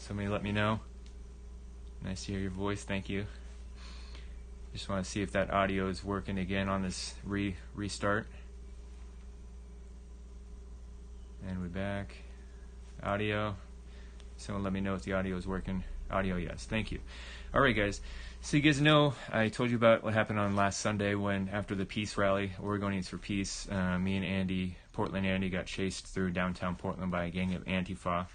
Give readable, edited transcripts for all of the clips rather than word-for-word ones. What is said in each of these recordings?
Somebody let me know. Nice to hear your voice. Thank you. Just want to see if that audio is working again on this restart. And we're back. Audio. Someone let me know if the audio is working. Audio, yes. Thank you. All right, guys. So you guys know I told you about what happened on last Sunday when, after the peace rally, Oregonians for Peace, me and Andy, Portland Andy, got chased through downtown Portland by a gang of Antifa.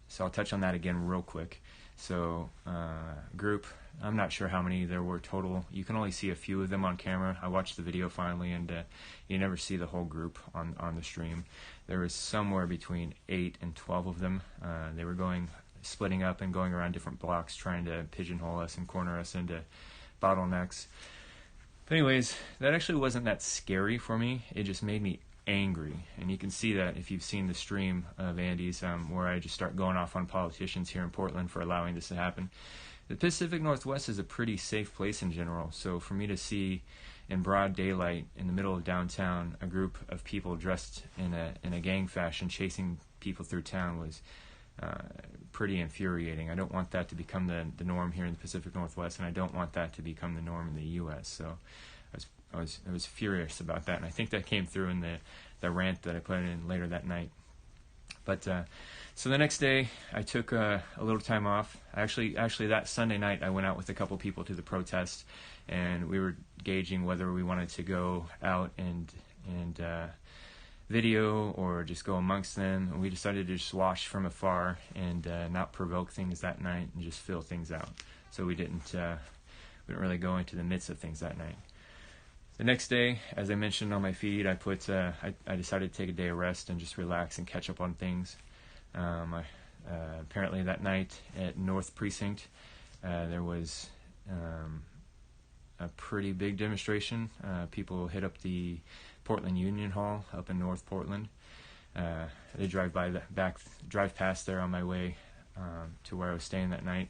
So I'll touch on that again real quick. So group, I'm not sure how many there were total. You can only see a few of them on camera. I watched the video finally, and you never see the whole group on the stream. There was somewhere between 8 and 12 of them. They were splitting up and going around different blocks trying to pigeonhole us and corner us into bottlenecks. But anyways, that actually wasn't that scary for me. It just made me angry, and you can see that if you've seen the stream of Andy's where I just start going off on politicians here in Portland for allowing this to happen. The Pacific Northwest is a pretty safe place in general, so for me to see in broad daylight in the middle of downtown a group of people dressed in a gang fashion chasing people through town was pretty infuriating. I don't want that to become the norm here in the Pacific Northwest, and I don't want that to become the norm in the U.S. So I was furious about that, and I think that came through in the rant that I put in later that night. But so the next day, I took a little time off. Actually, that Sunday night, I went out with a couple people to the protest, and we were gauging whether we wanted to go out and video or just go amongst them. And we decided to just watch from afar and not provoke things that night and just fill things out. So we didn't really go into the midst of things that night. The next day, as I mentioned on my feed, I decided to take a day of rest and just relax and catch up on things. Apparently that night at North Precinct, there was a pretty big demonstration. People hit up the Portland Union Hall up in North Portland. They drive past there on my way to where I was staying that night,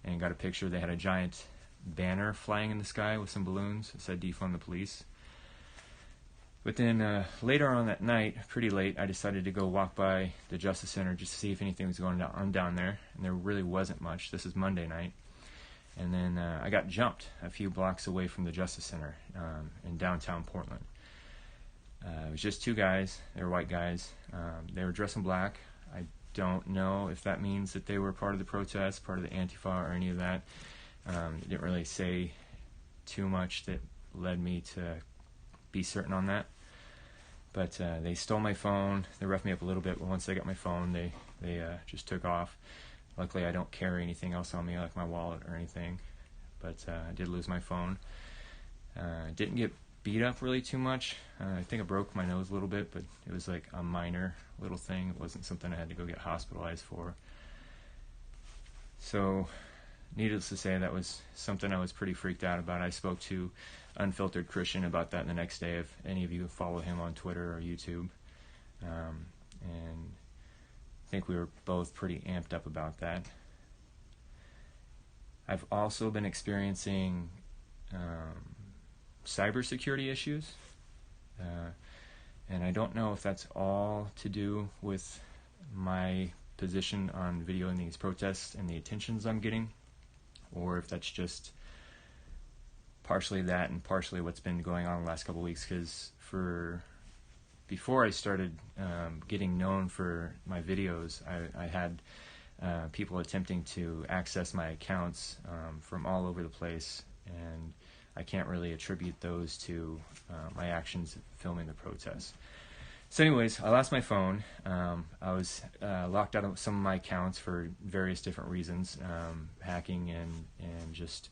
and got a picture. They had a giant banner flying in the sky with some balloons. It said "Defund the Police." But then later on that night, pretty late, I decided to go walk by the Justice Center just to see if anything was going on down there, and there really wasn't much. This is Monday night. And then I got jumped a few blocks away from the Justice Center in downtown Portland. It was just two guys. They were white guys. They were dressed in black. I don't know if that means that they were part of the protest, part of the Antifa, or any of that. It didn't really say too much that led me to be certain on that. But they stole my phone. They roughed me up a little bit, but once they got my phone, they just took off. Luckily, I don't carry anything else on me, like my wallet or anything. But I did lose my phone. Didn't get beat up really too much. I think I broke my nose a little bit, but it was like a minor little thing. It wasn't something I had to go get hospitalized for. So, needless to say, that was something I was pretty freaked out about. I spoke to Unfiltered Christian about that the next day, if any of you follow him on Twitter or YouTube. And I think we were both pretty amped up about that. I've also been experiencing cybersecurity issues. And I don't know if that's all to do with my position on videoing these protests and the attentions I'm getting, or if that's just partially that and partially what's been going on the last couple of weeks. Because before I started getting known for my videos, I had people attempting to access my accounts from all over the place, and I can't really attribute those to my actions filming the protests. So anyways, I lost my phone. I was locked out of some of my accounts for various different reasons, hacking and just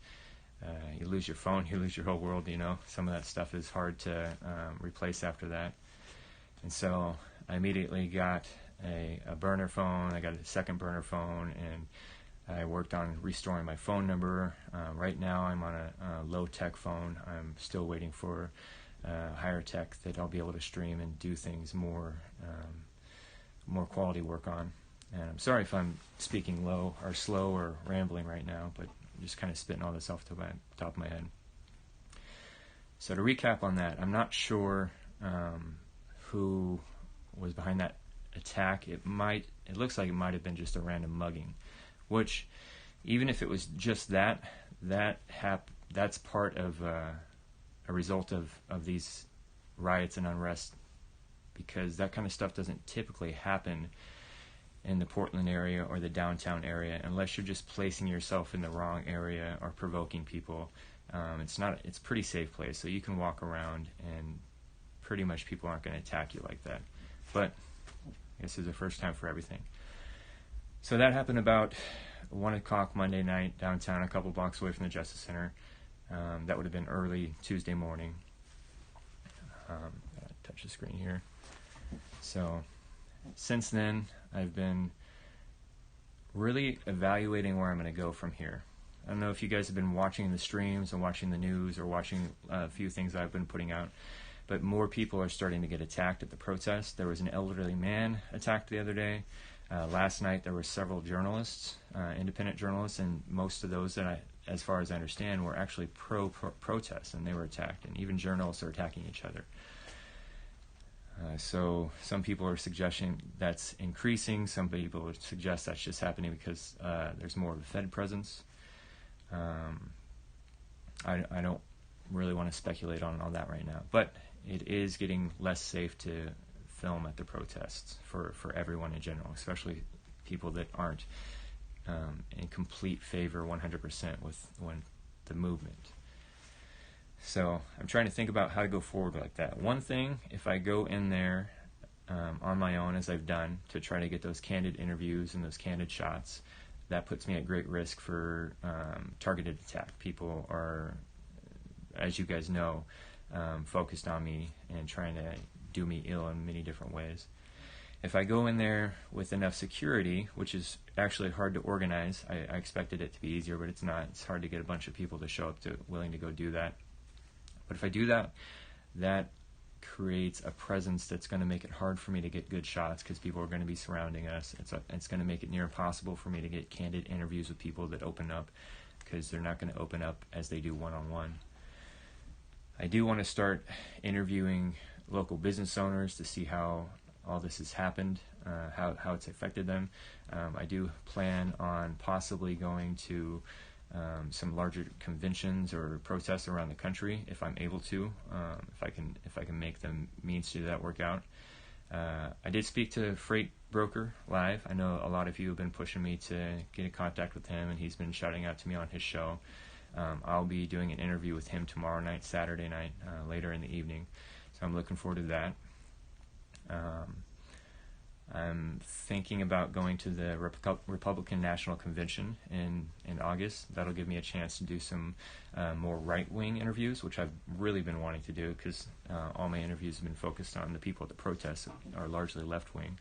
you lose your phone, you lose your whole world, you know. Some of that stuff is hard to replace after that. And so I immediately got a burner phone. I got a second burner phone, and I worked on restoring my phone number. Right now I'm on a low-tech phone. I'm still waiting for higher tech that I'll be able to stream and do things more quality work on. And I'm sorry if I'm speaking low or slow or rambling right now, but I'm just kind of spitting all this off the top of my head. So to recap on that, I'm not sure who was behind that attack, it looks like it might have been just a random mugging, which, even if it was just that's part of a result of these riots and unrest, because that kind of stuff doesn't typically happen in the Portland area or the downtown area unless you're just placing yourself in the wrong area or provoking people. It's a pretty safe place, so you can walk around and pretty much people aren't going to attack you like that. But I guess there's a first time for everything. So that happened about 1 o'clock Monday night downtown, a couple blocks away from the Justice Center. That would have been early Tuesday morning. Touch the screen here. So since then, I've been really evaluating where I'm going to go from here. I don't know if you guys have been watching the streams or watching the news or watching a few things I've been putting out, but more people are starting to get attacked at the protest. There was an elderly man attacked the other day. Last night there were several journalists, independent journalists, and most of those that as far as I understand, were actually pro-protest, and they were attacked, and even journalists are attacking each other. So some people are suggesting that's increasing. Some people would suggest that's just happening because there's more of a Fed presence. I don't really want to speculate on all that right now, but it is getting less safe to film at the protests for everyone in general, especially people that aren't in complete favor 100% with the movement. So I'm trying to think about how to go forward like that. One thing, if I go in there on my own, as I've done, to try to get those candid interviews and those candid shots, that puts me at great risk for targeted attack. People are, as you guys know, focused on me and trying to do me ill in many different ways. If I go in there with enough security, which is actually hard to organize, I expected it to be easier, but it's not. It's hard to get a bunch of people to show up willing to go do that. But if I do that, that creates a presence that's going to make it hard for me to get good shots because people are going to be surrounding us. It's going to make it near impossible for me to get candid interviews with people that open up, because they're not going to open up as they do one-on-one. I do want to start interviewing local business owners to see how all this has happened, how it's affected them. I do plan on possibly going to some larger conventions or protests around the country if I'm able to, if I can make the means to do that work out. I did speak to Freight Broker live. I know a lot of you have been pushing me to get in contact with him, and he's been shouting out to me on his show. I'll be doing an interview with him tomorrow night, Saturday night, later in the evening. So I'm looking forward to that. I'm thinking about going to the Republican National Convention in August. That'll give me a chance to do some more right-wing interviews, which I've really been wanting to do, because all my interviews have been focused on the people at the protests are largely left-wing.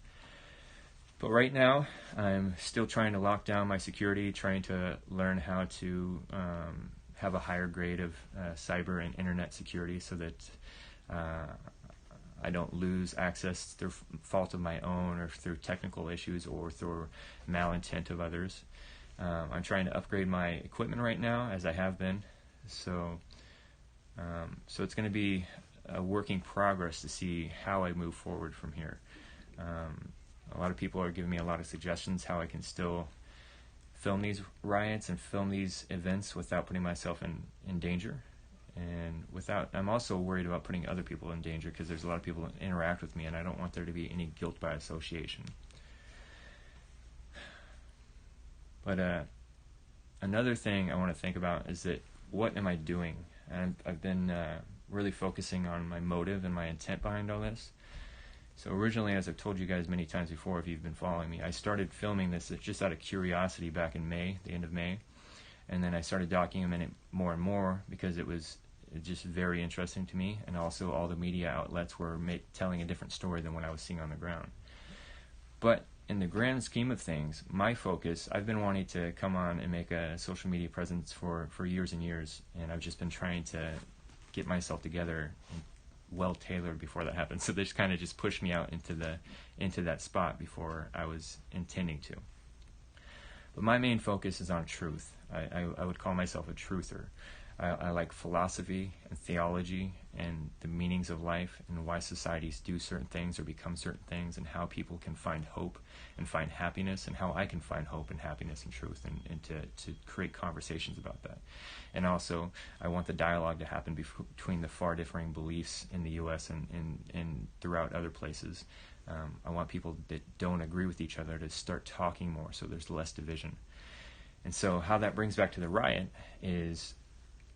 But right now, I'm still trying to lock down my security, trying to learn how to have a higher grade of cyber and internet security so that I don't lose access through fault of my own or through technical issues or through malintent of others. I'm trying to upgrade my equipment right now, as I have been. So it's going to be a work in progress to see how I move forward from here. A lot of people are giving me a lot of suggestions how I can still film these riots and film these events without putting myself in danger. And I'm also worried about putting other people in danger, because there's a lot of people that interact with me, and I don't want there to be any guilt by association. But another thing I want to think about is that, what am I doing? And I've been really focusing on my motive and my intent behind all this. So originally, as I've told you guys many times before, if you've been following me, I started filming this just out of curiosity back in May, the end of May. And then I started documenting it more and more because it was just very interesting to me, and also all the media outlets were telling a different story than what I was seeing on the ground. But in the grand scheme of things, my focus, I've been wanting to come on and make a social media presence for years and years, and I've just been trying to get myself together and well-tailored before that happened. So this kind of just pushed me out into that spot before I was intending to. But my main focus is on truth. I would call myself a truther. I like philosophy and theology and the meanings of life and why societies do certain things or become certain things, and how people can find hope and find happiness, and how I can find hope and happiness and truth, and to create conversations about that. And also, I want the dialogue to happen between the far differing beliefs in the U.S. and throughout other places. I want people that don't agree with each other to start talking more, so there's less division. And so how that brings back to the riot is,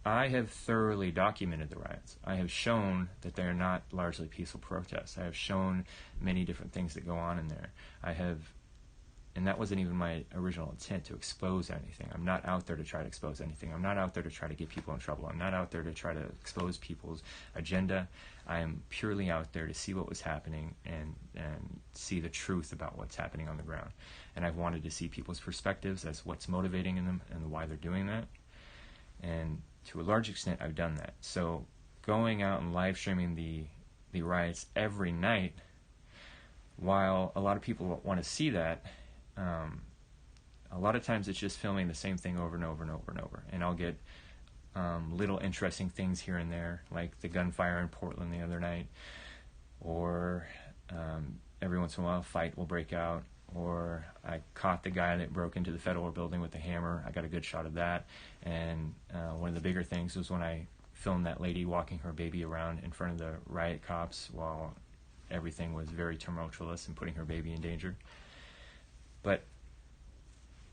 I have thoroughly documented the riots. I have shown that they are not largely peaceful protests. I have shown many different things that go on in there. And that wasn't even my original intent, to expose anything. I'm not out there to try to expose anything. I'm not out there to try to get people in trouble. I'm not out there to try to expose people's agenda. I am purely out there to see what was happening and see the truth about what's happening on the ground. And I've wanted to see people's perspectives as what's motivating in them and why they're doing that. And to a large extent, I've done that. So going out and live streaming the riots every night, while a lot of people want to see that, a lot of times it's just filming the same thing over and over and over and over. And I'll get little interesting things here and there, like the gunfire in Portland the other night, or every once in a while a fight will break out, or I caught the guy that broke into the federal building with a hammer. I got a good shot of that. And one of the bigger things was when I filmed that lady walking her baby around in front of the riot cops while everything was very tumultuous and putting her baby in danger. But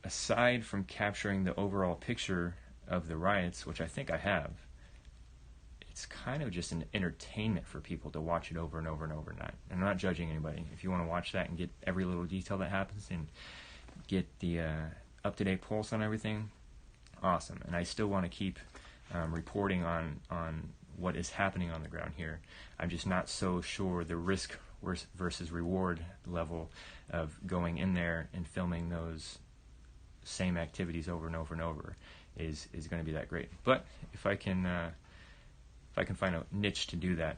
aside from capturing the overall picture of the riots, which I think I have, it's kind of just an entertainment for people to watch it over and over and over. I'm not judging anybody. If you want to watch that and get every little detail that happens and get the up-to-date pulse on everything, awesome. And I still want to keep reporting on what is happening on the ground here. I'm just not so sure the risk versus reward level of going in there and filming those same activities over and over and over is going to be that great. But if I can find a niche to do that,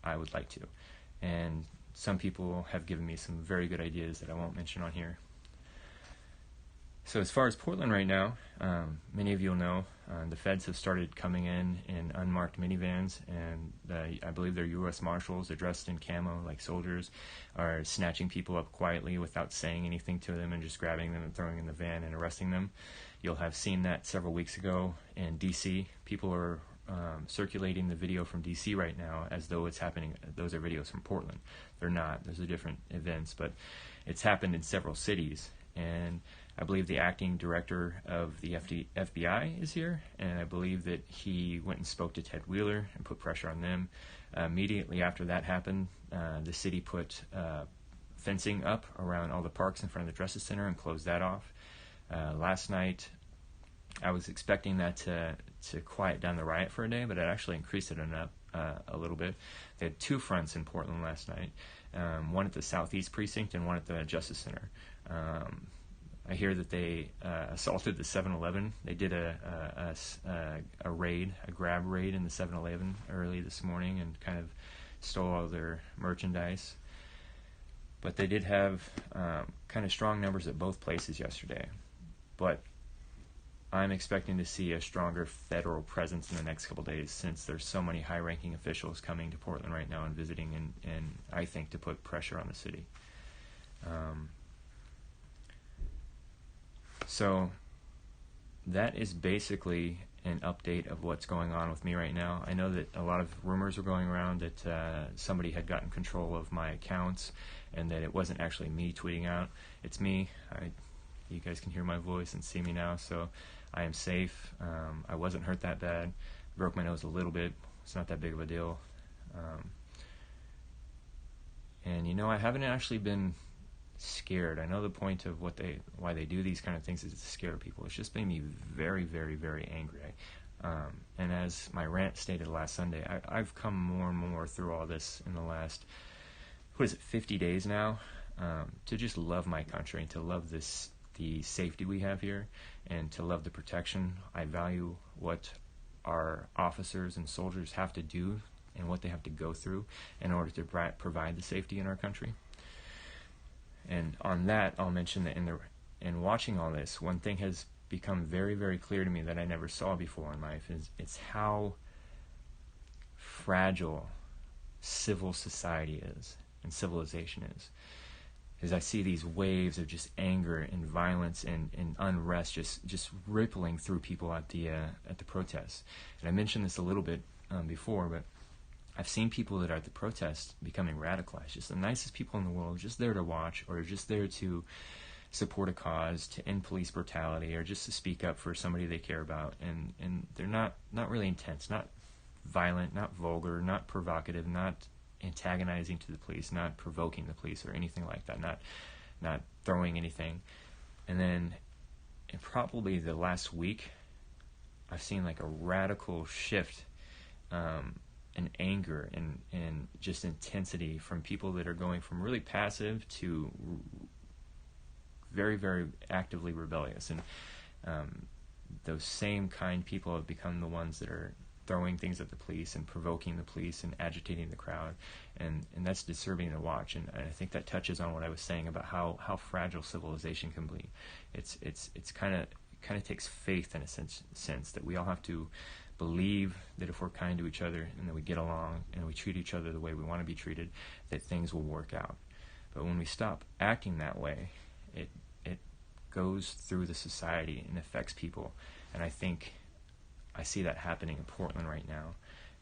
I would like to. And some people have given me some very good ideas that I won't mention on here. So as far as Portland right now, many of you will know the feds have started coming in unmarked minivans, and I believe they're U.S. Marshals. They're dressed in camo like soldiers, are snatching people up quietly without saying anything to them and just grabbing them and throwing in the van and arresting them. You'll have seen that several weeks ago in D.C. People are circulating the video from D.C. right now as though it's happening. Those are videos from Portland. They're not. Those are different events, but it's happened in several cities. And I believe the acting director of the FBI is here, and I believe that he went and spoke to Ted Wheeler and put pressure on them. Immediately after that happened, the city put fencing up around all the parks in front of the Justice Center and closed that off. Last night, I was expecting that to quiet down the riot for a day, but it actually increased it a little bit. They had two fronts in Portland last night, one at the Southeast Precinct and one at the Justice Center. I hear that they assaulted the 7-Eleven. They did a raid, a grab raid in the 7-Eleven early this morning and kind of stole all their merchandise. But they did have kind of strong numbers at both places yesterday. But I'm expecting to see a stronger federal presence in the next couple days, since there's so many high-ranking officials coming to Portland right now and visiting, and I think to put pressure on the city. So that is basically an update of what's going on with me right now. I know that a lot of rumors were going around that somebody had gotten control of my accounts and that it wasn't actually me tweeting out. It's me. You guys can hear my voice and see me now, so I am safe. I wasn't hurt that bad. Broke my nose a little bit. It's not that big of a deal. And I haven't actually been scared. I know the point of why they do these kind of things is to scare people. It's just made me very, very, very angry. And as my rant stated last Sunday, I've come more and more through all this in the last, 50 days now, to just love my country and to love the safety we have here, and to love the protection. I value what our officers and soldiers have to do and what they have to go through in order to provide the safety in our country. And on that, I'll mention that in watching all this, one thing has become very, very clear to me that I never saw before in life is it's how fragile civil society is and civilization is I see these waves of just anger and violence and unrest just rippling through people at the protests. And I mentioned this a little bit before, but I've seen people that are at the protest becoming radicalized, just the nicest people in the world, just there to watch or just there to support a cause, to end police brutality, or just to speak up for somebody they care about. And they're not really intense, not violent, not vulgar, not provocative, not antagonizing to the police, not provoking the police or anything like that, not throwing anything. And then in probably the last week, I've seen like a radical shift in anger and just intensity from people that are going from really passive to very, very actively rebellious. And those same kind people have become the ones that are throwing things at the police and provoking the police and agitating the crowd, and that's disturbing to watch. And I think that touches on what I was saying about how fragile civilization can be. It's kind of takes faith in a sense that we all have to believe that if we're kind to each other and that we get along and we treat each other the way we want to be treated, that things will work out. But when we stop acting that way, it goes through the society and affects people. And I think I see that happening in Portland right now,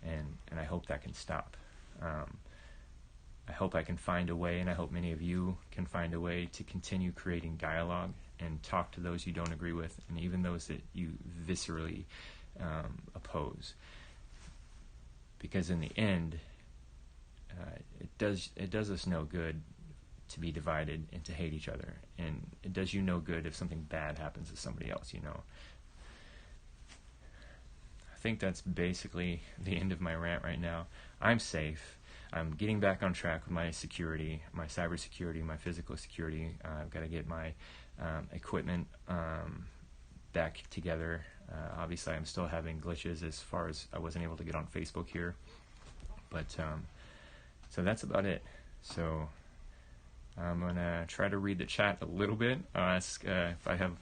and I hope that can stop. I hope I can find a way, and I hope many of you can find a way to continue creating dialogue and talk to those you don't agree with, and even those that you viscerally oppose. Because in the end, it does us no good to be divided and to hate each other, and it does you no good if something bad happens to somebody else, I think that's basically the end of my rant right now. I'm safe. I'm getting back on track with my security, my cybersecurity, my physical security. I've got to get my equipment back together. Obviously, I'm still having glitches as far as I wasn't able to get on Facebook here. But so that's about it. So I'm going to try to read the chat a little bit. I'll ask if I have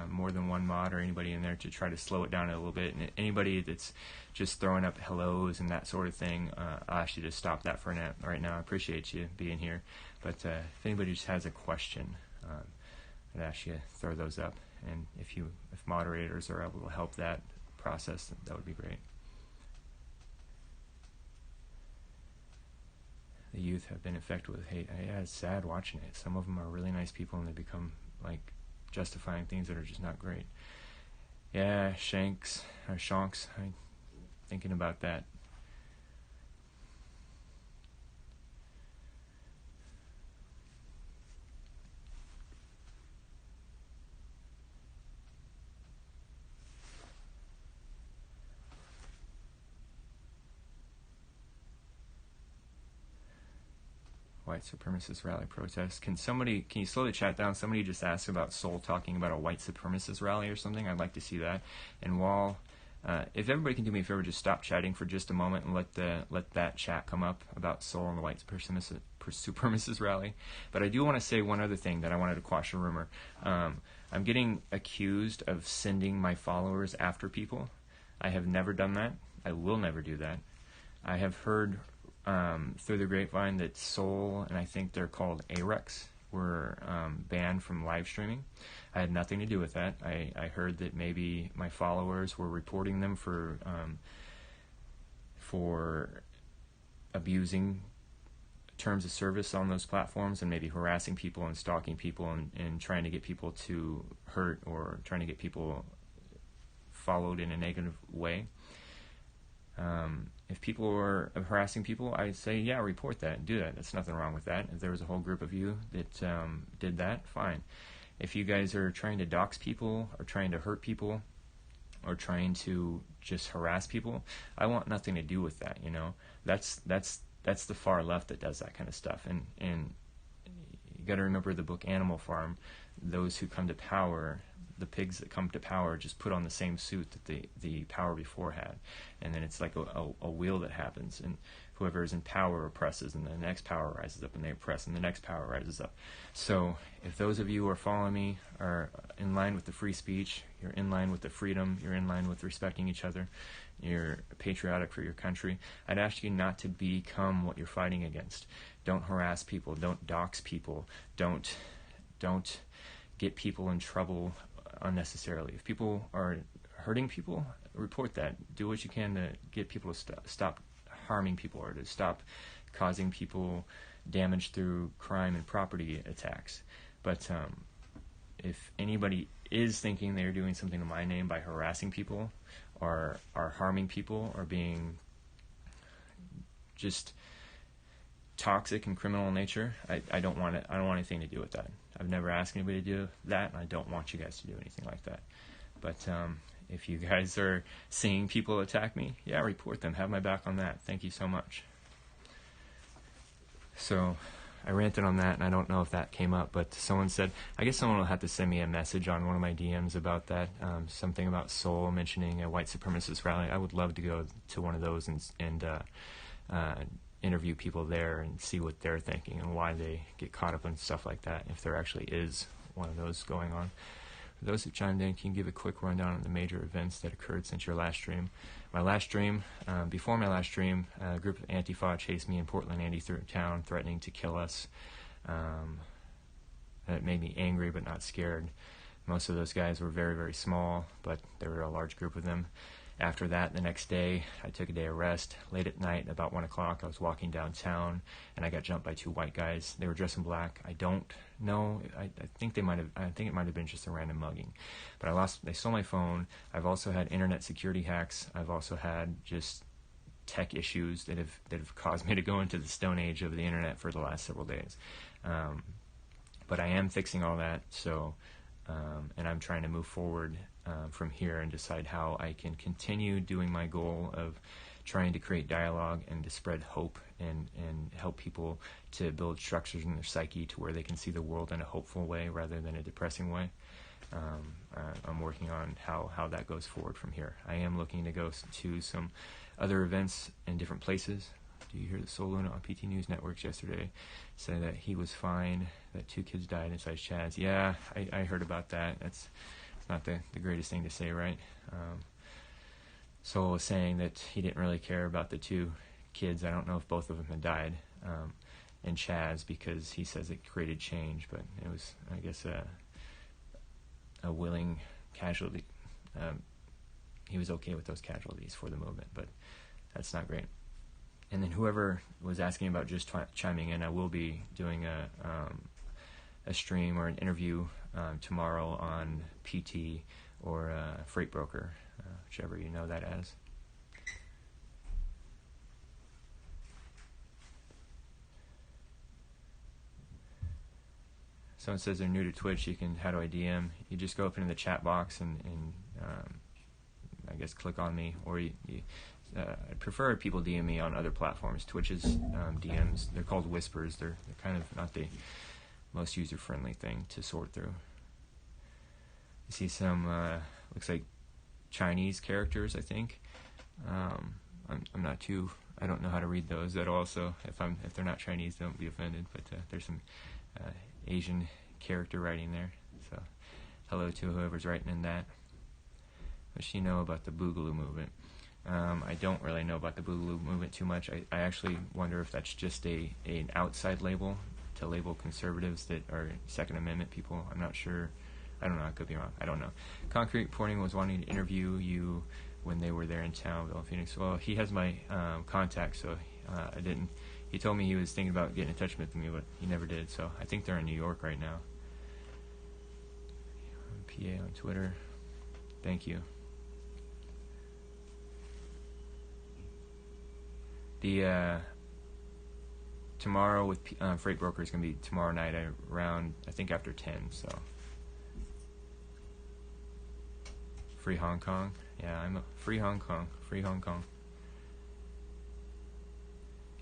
more than one mod or anybody in there to try to slow it down a little bit. And anybody that's just throwing up hellos and that sort of thing, I'll ask you to stop that for right now. I appreciate you being here. But if anybody just has a question, I'd ask you to throw those up. And if moderators are able to help that process, that would be great. The youth have been infected with hate. Yeah, it's sad watching it. Some of them are really nice people, and they become like justifying things that are just not great. Yeah, Shanks, I'm thinking about that. White supremacist rally protest. Can you slow the chat down? Somebody just asked about Soul talking about a white supremacist rally or something. I'd like to see that. And while, if everybody can do me a favor, just stop chatting for just a moment and let that chat come up about Soul and the white supremacist rally. But I do want to say one other thing that I wanted to quash a rumor. I'm getting accused of sending my followers after people. I have never done that. I will never do that. I have heard through the grapevine that Soul, and I think they're called AREX, were banned from live streaming. I had nothing to do with that. I heard that maybe my followers were reporting them for abusing terms of service on those platforms and maybe harassing people and stalking people and trying to get people to hurt or trying to get people followed in a negative way. If people were harassing people, I'd say, yeah, report that and do that. There's nothing wrong with that. If there was a whole group of you that did that, fine. If you guys are trying to dox people or trying to hurt people or trying to just harass people, I want nothing to do with that, That's the far left that does that kind of stuff. And you got to remember the book Animal Farm. Those who come to power, the pigs that come to power, just put on the same suit that the power before had, and then it's like a wheel that happens. And Whoever is in power oppresses, and the next power rises up and they oppress, and the next power rises up. So if those of you who are following me are in line with the free speech, you're in line with the freedom, you're in line with respecting each other, you're patriotic for your country, I'd ask you not to become what you're fighting against. Don't harass people, don't dox people, don't get people in trouble unnecessarily. If people are hurting people, report that. Do what you can to get people to stop harming people, or to stop causing people damage through crime and property attacks. But if anybody is thinking they're doing something in my name by harassing people, or are harming people, or being just toxic and criminal in nature, I don't want it. I don't want anything to do with that. I've never asked anybody to do that, and I don't want you guys to do anything like that. But if you guys are seeing people attack me, yeah, report them. Have my back on that. Thank you so much. So I ranted on that, and I don't know if that came up, but someone said, I guess someone will have to send me a message on one of my DMs about that, something about Seoul mentioning a white supremacist rally. I would love to go to one of those and interview people there and see what they're thinking and why they get caught up in stuff like that, if there actually is one of those going on. For those who chimed in, can you give a quick rundown on the major events that occurred since your last stream? My last stream, before my last stream, a group of Antifa chased me in Portland, Andy, through town, threatening to kill us. That made me angry but not scared. Most of those guys were very, very small, but there were a large group of them. After that, the next day, I took a day of rest. Late at night, about 1 o'clock, I was walking downtown, and I got jumped by 2 white guys. They were dressed in black. I don't know. I think it might have been just a random mugging. But they stole my phone. I've also had internet security hacks. I've also had just tech issues that have caused me to go into the stone age of the internet for the last several days. But I am fixing all that, so and I'm trying to move forward from here and decide how I can continue doing my goal of trying to create dialogue and to spread hope and help people to build structures in their psyche to where they can see the world in a hopeful way rather than a depressing way. I'm working on how that goes forward from here. I am looking to go to some other events in different places. Do you hear the Soluna on PT News Networks yesterday say that he was fine, that 2 kids died inside Chad's? Yeah, I heard about that. It's not the greatest thing to say, right? Sol was saying that he didn't really care about the 2 kids. I don't know if both of them had died in Chaz, because he says it created change, but it was, I guess, a willing casualty. He was okay with those casualties for the movement, but that's not great. And then whoever was asking about just chiming in, I will be doing a stream or an interview tomorrow on PT or Freight Broker, whichever you know that as. Someone says they're new to Twitch. How do I DM? You just go up into the chat box and I guess click on me, or I prefer people DM me on other platforms. Twitch's DMs, they're called whispers. They're kind of not the most user-friendly thing to sort through. You see some looks like Chinese characters, I think. I'm not too. I don't know how to read those at all. So if they're not Chinese, don't be offended. But there's some Asian character writing there. So hello to whoever's writing in that. What does she know about the Boogaloo movement? I don't really know about the Boogaloo movement too much. I actually wonder if that's just an outside label to label conservatives that are Second Amendment people. I'm not sure. I don't know. I could be wrong. I don't know. Concrete Reporting was wanting to interview you when they were there in town, Bill Phoenix. Well, he has my contact, so I didn't. He told me he was thinking about getting in touch with me, but he never did. So I think they're in New York right now. PA on Twitter. Thank you. The tomorrow with Freight Broker is going to be tomorrow night around, I think, after 10. So free Hong Kong. Yeah, I'm a free Hong Kong. Free Hong Kong.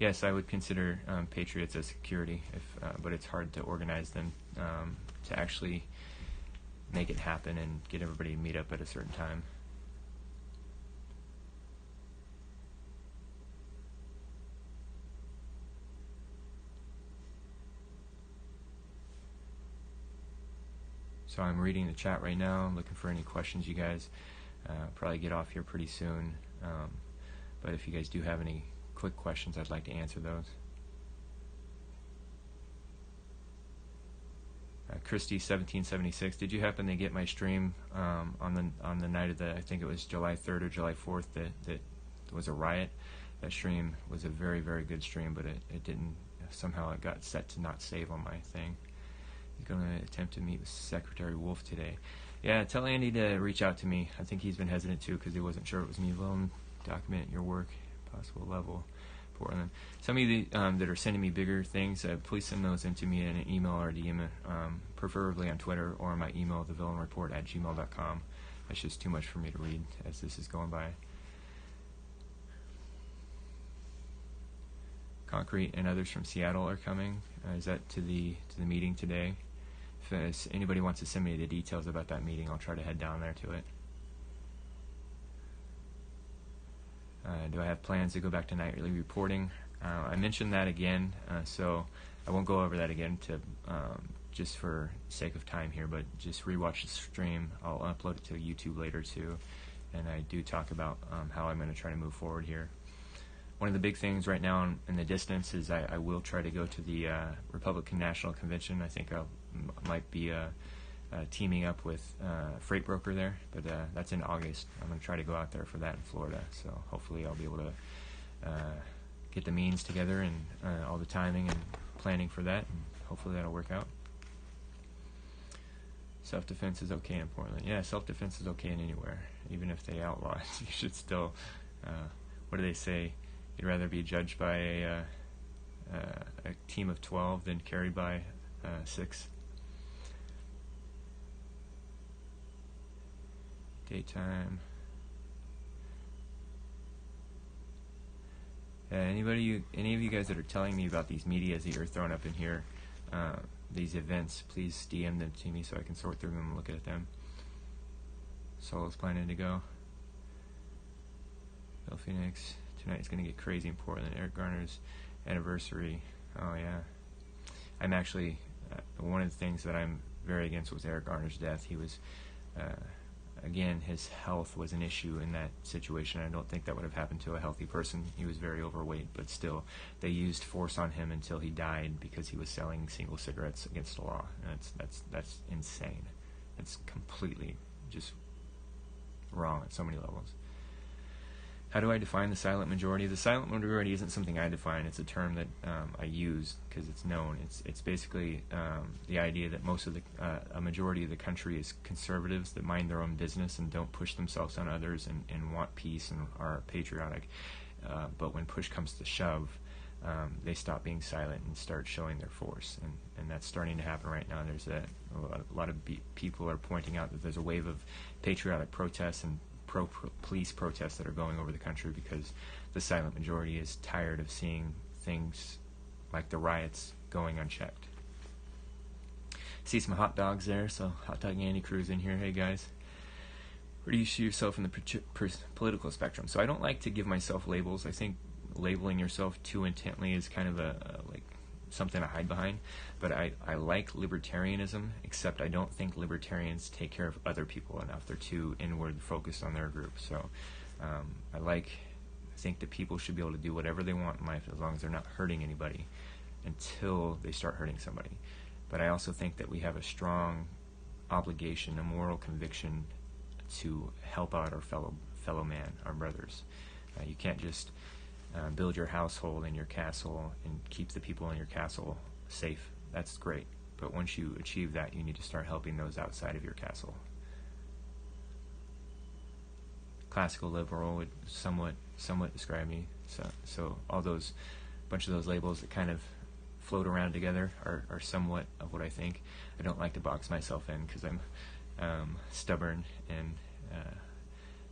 Yes, I would consider patriots as security, but it's hard to organize them to actually make it happen and get everybody to meet up at a certain time. So I'm reading the chat right now. I'm looking for any questions, you guys. Probably get off here pretty soon. But if you guys do have any quick questions, I'd like to answer those. Christy 1776. Did you happen to get my stream on the night of I think it was July 3rd or July 4th that was a riot? That stream was a very, very good stream, but it didn't. Somehow it got set to not save on my thing. You're going to attempt to meet with Secretary Wolf today. Yeah, tell Andy to reach out to me. I think he's been hesitant too because he wasn't sure it was me. Well, document your work, possible level. Portland. Some of you that are sending me bigger things, please send those in to me in an email or a DM, preferably on Twitter or my email, thevillainreport@gmail.com. That's just too much for me to read as this is going by. Concrete and others from Seattle are coming. Is that to the meeting today? If anybody wants to send me the details about that meeting, I'll try to head down there to it. Do I have plans to go back to nightly reporting? I mentioned that again, so I won't go over that again to just for sake of time here, but just rewatch the stream. I'll upload it to YouTube later too, and I do talk about how I'm going to try to move forward here. One of the big things right now in the distance is I will try to go to the Republican National Convention. I think I might be teaming up with Freight Broker there, but that's in August. I'm going to try to go out there for that in Florida, so hopefully I'll be able to get the means together and all the timing and planning for that, and hopefully that'll work out. Self-defense is okay in Portland. Yeah, self-defense is okay in anywhere. Even if they outlaw it, you should still, what do they say? You'd rather be judged by a team of 12 than carried by 6. Daytime. Any of you guys that are telling me about these medias that you're throwing up in here, these events, please DM them to me so I can sort through them and look at them. Solo's planning to go. Bill Phoenix. Tonight is going to get crazy in Portland. Eric Garner's anniversary. Oh yeah. I'm actually one of the things that I'm very against was Eric Garner's death. He was again, his health was an issue in that situation. I don't think that would have happened to a healthy person. He was very overweight, but still, they used force on him until he died because he was selling single cigarettes against the law. And that's insane. It's completely just wrong at so many levels. How do I define the silent majority? The silent majority isn't something I define. It's a term that I use because it's known. It's basically the idea that a majority of the country is conservatives that mind their own business and don't push themselves on others and want peace and are patriotic. But when push comes to shove, they stop being silent and start showing their force. And that's starting to happen right now. There's a lot of people are pointing out that there's a wave of patriotic protests and pro-police protests that are going over the country because the silent majority is tired of seeing things like the riots going unchecked. See some hot dogs there, so Hot Dog Andy Cruz in here. Hey guys, where do you see yourself in the political spectrum? So I don't like to give myself labels. I think labeling yourself too intently is kind of like something to hide behind, but I like libertarianism, except I don't think libertarians take care of other people enough. They're too inward focused on their group. So I think that people should be able to do whatever they want in life as long as they're not hurting anybody until they start hurting somebody. But I also think that we have a strong obligation, a moral conviction to help out our fellow man, our brothers. You can't just build your household and your castle and keep the people in your castle safe. That's great. But once you achieve that, you need to start helping those outside of your castle. Classical liberal would somewhat describe me. So all those, bunch of those labels that kind of float around together are somewhat of what I think. I don't like to box myself in because I'm stubborn and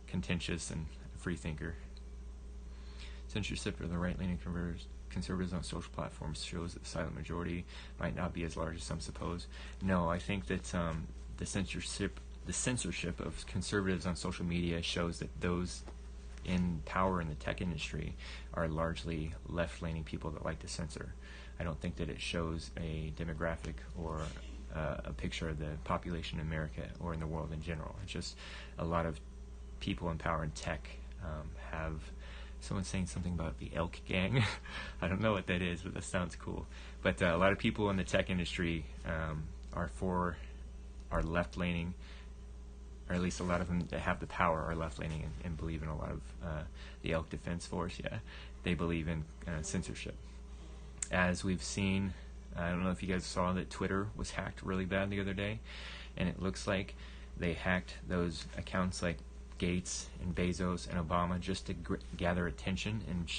contentious and a free thinker. Censorship of the right-leaning conservatives on social platforms shows that the silent majority might not be as large as some suppose. No, I think that the censorship of conservatives on social media shows that those in power in the tech industry are largely left-leaning people that like to censor. I don't think that it shows a demographic or a picture of the population in America or in the world in general. It's just a lot of people in power and tech have. Someone's saying something about the Elk Gang. I don't know what that is, but that sounds cool. But a lot of people in the tech industry are left-leaning, or at least a lot of them that have the power are left-leaning and believe in a lot of the Elk Defense Force. Yeah, they believe in censorship. As we've seen, I don't know if you guys saw that Twitter was hacked really bad the other day, and it looks like they hacked those accounts like Gates and Bezos and Obama just to gather attention and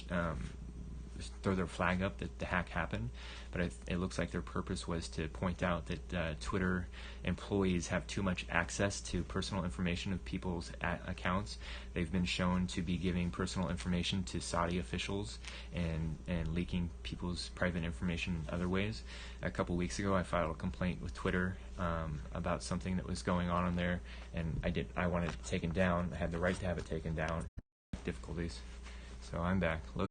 throw their flag up that the hack happened. But it looks like their purpose was to point out that Twitter employees have too much access to personal information of people's accounts. They've been shown to be giving personal information to Saudi officials and leaking people's private information in other ways. A couple weeks ago, I filed a complaint with Twitter about something that was going on there, and I wanted it taken down. I had the right to have it taken down. Difficulties. So I'm back. Look,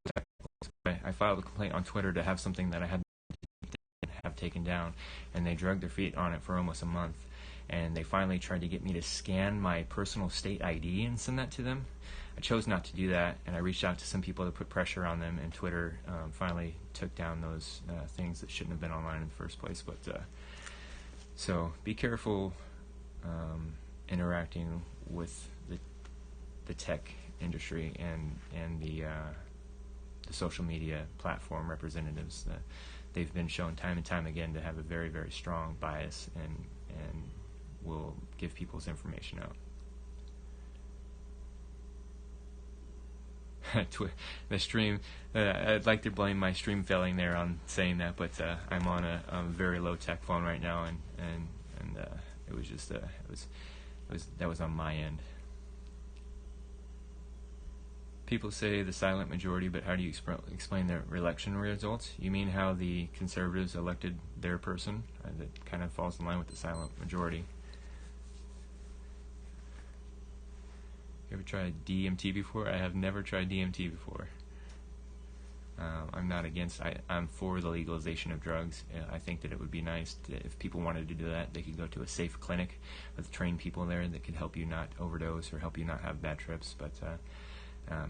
I filed a complaint on Twitter to have something that I had to have taken down, and they dragged their feet on it for almost a month. And they finally tried to get me to scan my personal state ID and send that to them. I chose not to do that, and I reached out to some people to put pressure on them, and Twitter finally took down those things that shouldn't have been online in the first place. But so be careful interacting with the tech industry and the social media platform representatives. They've been shown time and time again to have a very, very strong bias and will give people's information out. The stream, I'd like to blame my stream failing there on saying that, but I'm on a very low tech phone right now, and it was just that was on my end. People say the silent majority, but how do you explain their election results? You mean how the conservatives elected their person? That kind of falls in line with the silent majority. You ever tried DMT before? I have never tried DMT before. I'm not against. I'm for the legalization of drugs. I think that it would be nice if people wanted to do that. They could go to a safe clinic with trained people there that could help you not overdose or help you not have bad trips. But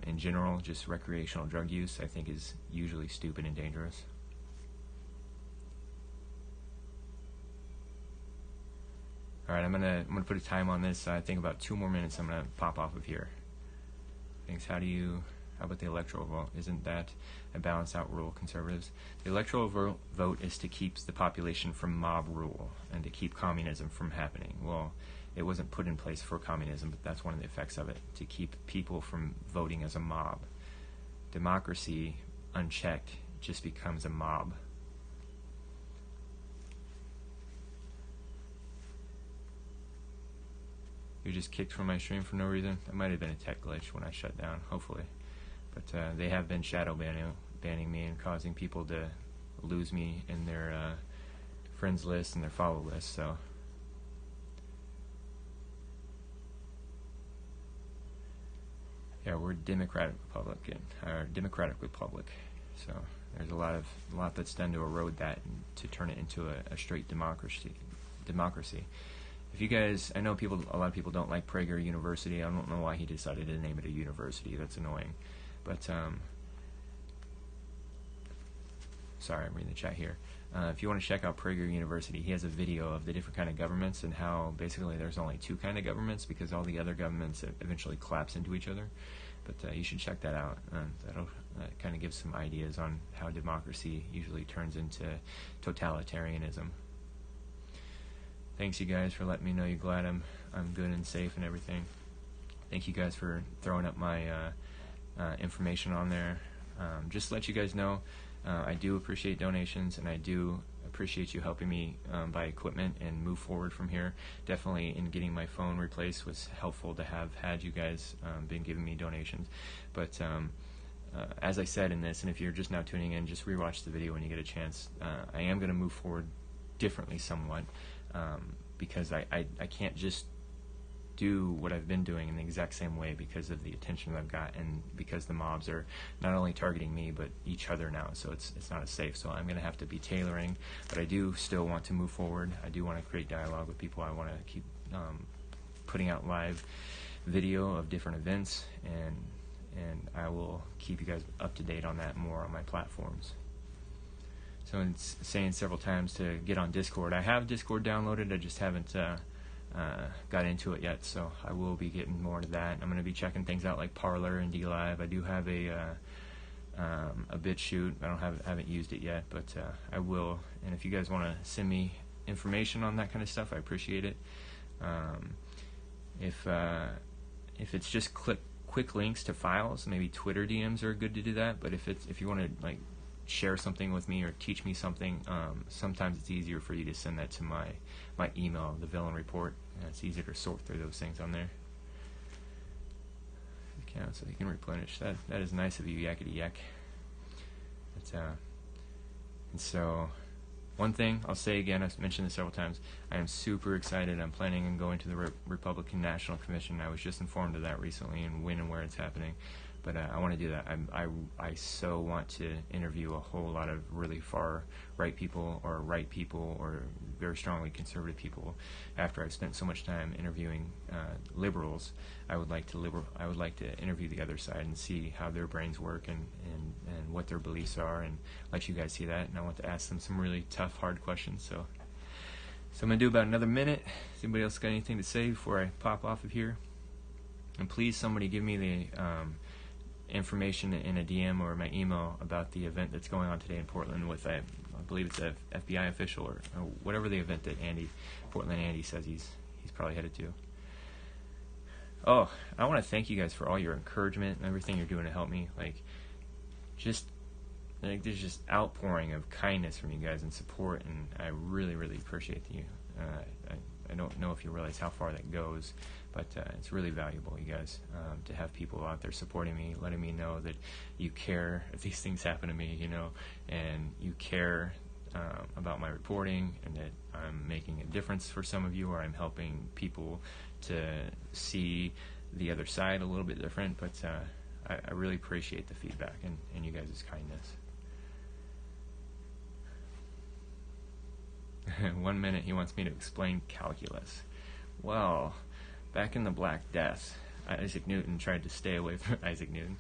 in general, just recreational drug use, I think, is usually stupid and dangerous. All right, I'm gonna put a time on this. I think about 2 more minutes. I'm gonna pop off of here. Thanks. How about the electoral vote? Isn't that a balance out rule, conservatives? The electoral vote is to keep the population from mob rule and to keep communism from happening. Well, it wasn't put in place for communism, but that's one of the effects of it, to keep people from voting as a mob. Democracy, unchecked, just becomes a mob. You just kicked from my stream for no reason? That might have been a tech glitch when I shut down, hopefully. But they have been shadow banning me and causing people to lose me in their friends list and their follow list, so... Yeah, we're Democratic Republic, so there's a lot that's done to erode that and to turn it into a straight democracy. If you guys, I know a lot of people don't like Prager University. I don't know why he decided to name it a university. That's annoying, but sorry, I'm reading the chat here. If you want to check out Prager University, he has a video of the different kind of governments and how basically there's only 2 kind of governments because all the other governments eventually collapse into each other. But you should check that out. That'll kind of give some ideas on how democracy usually turns into totalitarianism. Thanks, you guys, for letting me know you're glad I'm good and safe and everything. Thank you guys for throwing up my information on there. Just to let you guys know, I do appreciate donations, and I do appreciate you helping me buy equipment and move forward from here. Definitely in getting my phone replaced was helpful to have had you guys been giving me donations. But as I said in this, and if you're just now tuning in, just rewatch the video when you get a chance. I am going to move forward differently somewhat because I can't just do what I've been doing in the exact same way because of the attention that I've got, and because the mobs are not only targeting me but each other now, so it's not as safe. So I'm going to have to be tailoring, but I do still want to move forward. I do want to create dialogue with people. I want to keep putting out live video of different events, and I will keep you guys up to date on that more on my platforms. So it's saying several times to get on Discord. I have Discord downloaded, I just haven't got into it yet, so I will be getting more into that. I'm going to be checking things out like Parler and DLive. I do have a BitChute. I haven't used it yet, but I will. And if you guys want to send me information on that kind of stuff, I appreciate it. If it's just quick links to files, maybe Twitter DMs are good to do that. But if you want to like share something with me or teach me something, sometimes it's easier for you to send that to my email, the Villain Report. It's easier to sort through those things on there. Account, so you can replenish. That is nice of you, yakety yak. And so, one thing I'll say again, I've mentioned this several times, I am super excited. I'm planning on going to the Republican National Commission. I was just informed of that recently, and when and where it's happening. But I want to do that. I so want to interview a whole lot of really far right people, or very strongly conservative people. After I've spent so much time interviewing liberals, I would like to interview the other side and see how their brains work and what their beliefs are, and let you guys see that. And I want to ask them some really tough, hard questions. So I'm gonna do about another minute. Has anybody else got anything to say before I pop off of here? And please, somebody give me the information in a DM or my email about the event that's going on today in Portland with I believe it's a FBI official or whatever the event that Portland Andy says he's probably headed to. Oh, I want to thank you guys for all your encouragement and everything you're doing to help me. There's just outpouring of kindness from you guys and support, and I really, really appreciate you. I don't know if you realize how far that goes, but it's really valuable, you guys, to have people out there supporting me, letting me know that you care if these things happen to me, and you care about my reporting, and that I'm making a difference for some of you, or I'm helping people to see the other side a little bit different. But I really appreciate the feedback and you guys' kindness. 1 minute, he wants me to explain calculus. Well, back in the Black Death, Isaac Newton tried to stay away from Isaac Newton.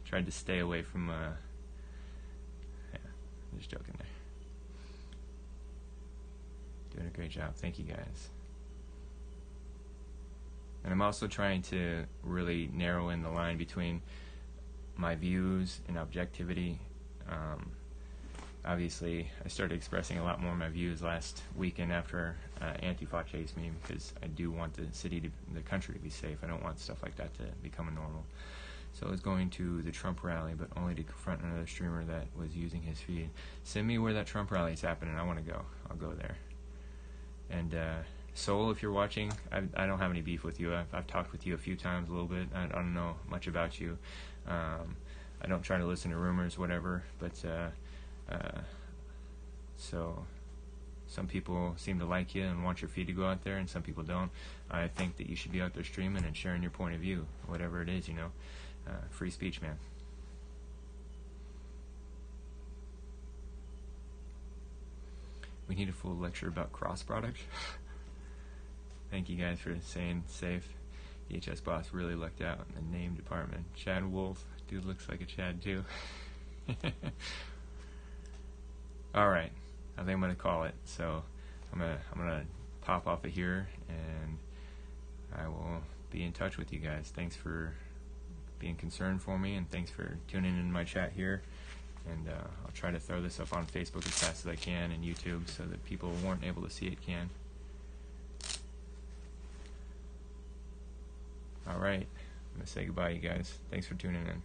Tried to stay away from. Just joking there. Doing a great job. Thank you, guys. And I'm also trying to really narrow in the line between my views and objectivity. Obviously, I started expressing a lot more of my views last weekend after Antifa chased me, because I do want the country to be safe. I don't want stuff like that to become a normal. So I was going to the Trump rally, but only to confront another streamer that was using his feed. Send me where that Trump rally is happening. I want to go. I'll go there. And Soul, if you're watching, I don't have any beef with you. I've talked with you a few times, a little bit. I don't know much about you. I don't try to listen to rumors, whatever, but so some people seem to like you and want your feed to go out there, and some people don't. I think that you should be out there streaming and sharing your point of view, whatever it is, free speech, man. We need a full lecture about cross product. Thank you guys for saying safe. DHS boss really lucked out in the name department. Chad Wolf, dude looks like a Chad too. All right, I think I'm gonna call it. So I'm gonna pop off of here, and I will be in touch with you guys. Thanks for being concerned for me, and thanks for tuning in my chat here. And I'll try to throw this up on Facebook as fast as I can, and YouTube, so that people who weren't able to see it can. All right, I'm gonna say goodbye, you guys. Thanks for tuning in.